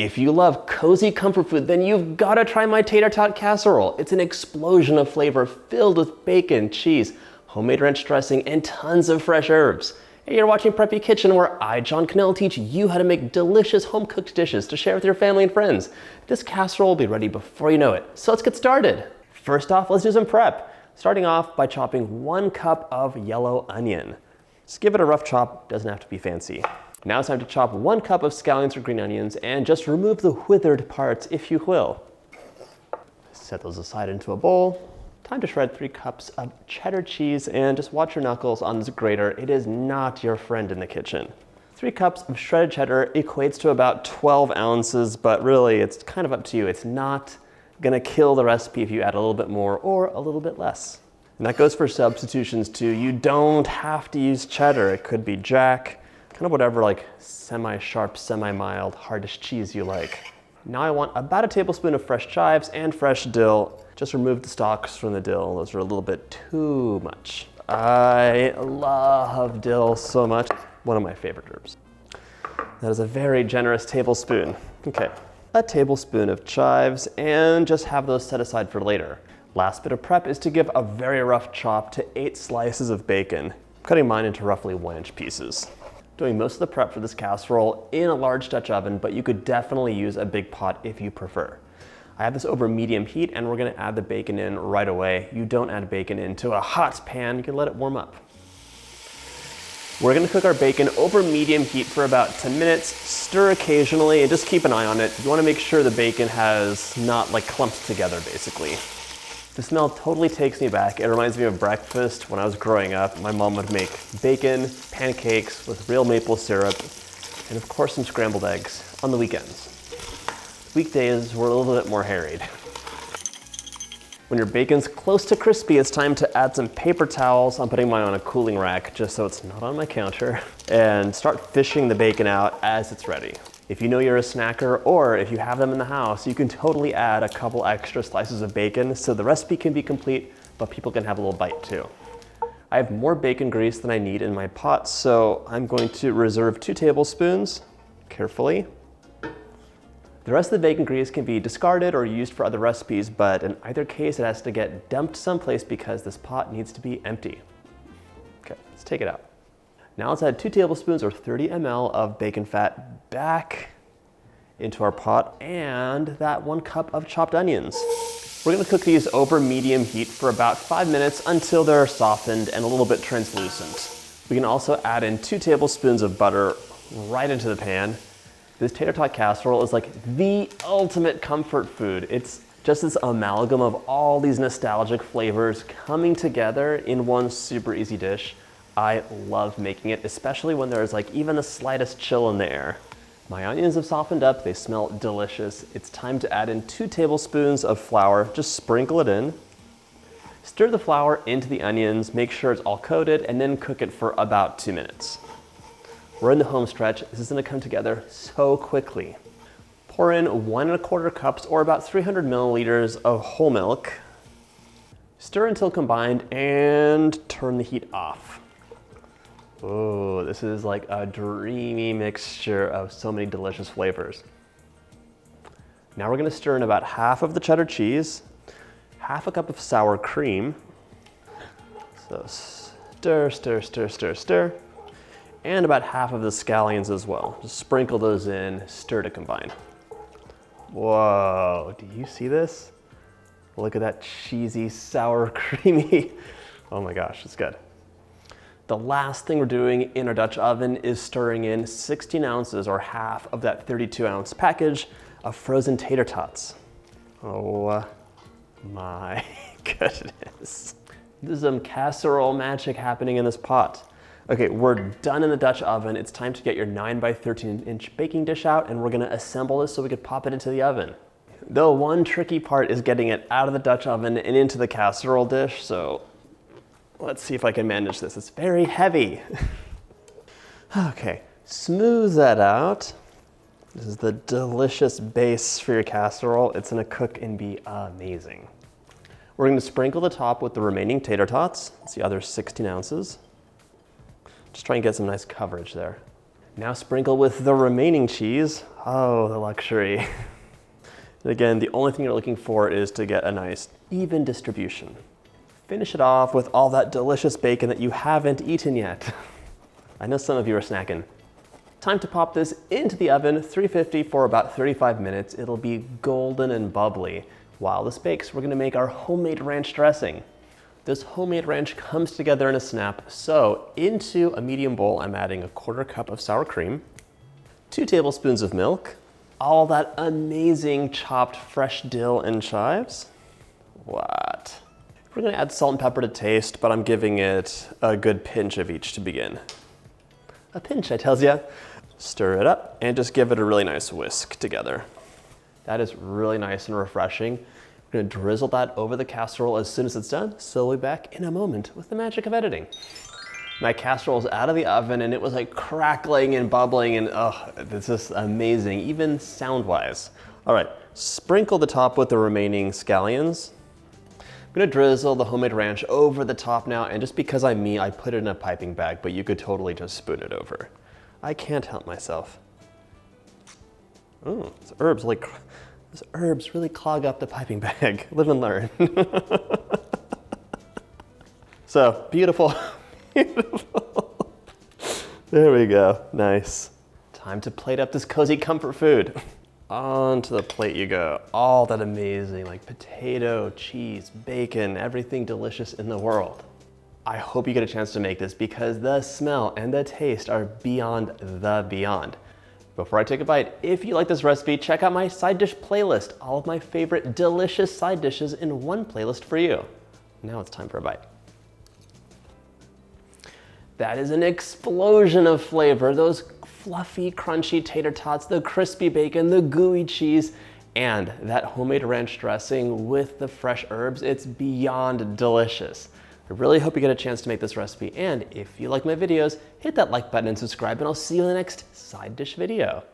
If you love cozy comfort food, then you've got to try my Tater Tot Casserole. It's an explosion of flavor filled with bacon, cheese, homemade ranch dressing, and tons of fresh herbs. Hey, you're watching Preppy Kitchen, where I, John Cannell, teach you how to make delicious home-cooked dishes to share with your family and friends. This casserole will be ready before you know it, so let's get started. First off, let's do some prep. Starting off by chopping 1 cup of yellow onion. Just give it a rough chop, doesn't have to be fancy. Now it's time to chop 1 cup of scallions or green onions and just remove the withered parts, if you will. Set those aside into a bowl. Time to shred 3 cups of cheddar cheese, and just watch your knuckles on this grater. It is not your friend in the kitchen. 3 cups of shredded cheddar equates to about 12 ounces, but really it's kind of up to you. It's not gonna kill the recipe if you add a little bit more or a little bit less. And that goes for substitutions too. You don't have to use cheddar. It could be Jack, kind of whatever like semi-sharp, semi-mild, hardish cheese you like. Now I want about a tablespoon of fresh chives and fresh dill. Just remove the stalks from the dill. Those are a little bit too much. I love dill so much. One of my favorite herbs. That is a very generous tablespoon. Okay, a tablespoon of chives, and just have those set aside for later. Last bit of prep is to give a very rough chop to 8 slices of bacon. I'm cutting mine into roughly 1-inch pieces. Doing most of the prep for this casserole in a large Dutch oven, but you could definitely use a big pot if you prefer. I have this over medium heat, and we're gonna add the bacon in right away. You don't add bacon into a hot pan, you can let it warm up. We're gonna cook our bacon over medium heat for about 10 minutes, stir occasionally, and just keep an eye on it. You wanna make sure the bacon has not like clumped together, basically. The smell totally takes me back. It reminds me of breakfast when I was growing up. My mom would make bacon, pancakes with real maple syrup, and of course some scrambled eggs on the weekends. Weekdays were a little bit more harried. When your bacon's close to crispy, it's time to add some paper towels. I'm putting mine on a cooling rack just so it's not on my counter, and start fishing the bacon out as it's ready. If you know you're a snacker, or if you have them in the house, you can totally add a couple extra slices of bacon so the recipe can be complete, but people can have a little bite too. I have more bacon grease than I need in my pot, so I'm going to reserve 2 tablespoons carefully. The rest of the bacon grease can be discarded or used for other recipes, but in either case, it has to get dumped someplace because this pot needs to be empty. Okay, let's take it out. Now let's add 2 tablespoons or 30 ml of bacon fat back into our pot, and that 1 cup of chopped onions. We're gonna cook these over medium heat for about 5 minutes until they're softened and a little bit translucent. We can also add in 2 tablespoons of butter right into the pan. This Tater Tot Casserole is like the ultimate comfort food. It's just this amalgam of all these nostalgic flavors coming together in one super easy dish. I love making it, especially when there's like even the slightest chill in the air. My onions have softened up, they smell delicious. It's time to add in 2 tablespoons of flour. Just sprinkle it in. Stir the flour into the onions, make sure it's all coated, and then cook it for about 2 minutes. We're in the home stretch. This is gonna come together so quickly. Pour in 1 1/4 cups or about 300 milliliters of whole milk. Stir until combined and turn the heat off. Oh, this is like a dreamy mixture of so many delicious flavors. Now we're gonna stir in about half of the cheddar cheese, half a cup of sour cream. So stir, stir, stir, stir, stir. And about half of the scallions as well. Just sprinkle those in, stir to combine. Whoa, do you see this? Look at that cheesy, sour, creamy. Oh my gosh, it's good. The last thing we're doing in our Dutch oven is stirring in 16 ounces or half of that 32-ounce package of frozen tater tots. Oh my goodness. There's some casserole magic happening in this pot. Okay, we're done in the Dutch oven. It's time to get your 9 by 13-inch baking dish out, and we're gonna assemble this so we could pop it into the oven. The one tricky part is getting it out of the Dutch oven and into the casserole dish, so let's see if I can manage this. It's very heavy. Okay, smooth that out. This is the delicious base for your casserole. It's gonna cook and be amazing. We're gonna sprinkle the top with the remaining tater tots. It's the other 16 ounces. Just try and get some nice coverage there. Now sprinkle with the remaining cheese. Oh, the luxury. And again, the only thing you're looking for is to get a nice even distribution. Finish it off with all that delicious bacon that you haven't eaten yet. I know some of you are snacking. Time to pop this into the oven, 350 for about 35 minutes. It'll be golden and bubbly. While this bakes, we're gonna make our homemade ranch dressing. This homemade ranch comes together in a snap, so into a medium bowl, I'm adding a 1/4 cup of sour cream, 2 tablespoons of milk, all that amazing chopped fresh dill and chives. What? We're gonna add salt and pepper to taste, but I'm giving it a good pinch of each to begin. A pinch, I tells ya. Stir it up and just give it a really nice whisk together. That is really nice and refreshing. We're gonna drizzle that over the casserole as soon as it's done, so we'll be back in a moment with the magic of editing. My casserole is out of the oven and it was like crackling and bubbling and this is amazing, even sound-wise. All right, sprinkle the top with the remaining scallions. I'm gonna drizzle the homemade ranch over the top now, and just because I'm me, I put it in a piping bag, but you could totally just spoon it over. I can't help myself. Oh, these herbs really clog up the piping bag. Live and learn. So, beautiful, beautiful. There we go, nice. Time to plate up this cozy comfort food. Onto the plate you go. All that amazing, like potato, cheese, bacon, everything delicious in the world. I hope you get a chance to make this because the smell and the taste are beyond the beyond. Before I take a bite, if you like this recipe, check out my side dish playlist. All of my favorite delicious side dishes in one playlist for you. Now it's time for a bite. That is an explosion of flavor. Those fluffy, crunchy tater tots, the crispy bacon, the gooey cheese, and that homemade ranch dressing with the fresh herbs. It's beyond delicious. I really hope you get a chance to make this recipe, and if you like my videos, hit that like button and subscribe, and I'll see you in the next side dish video.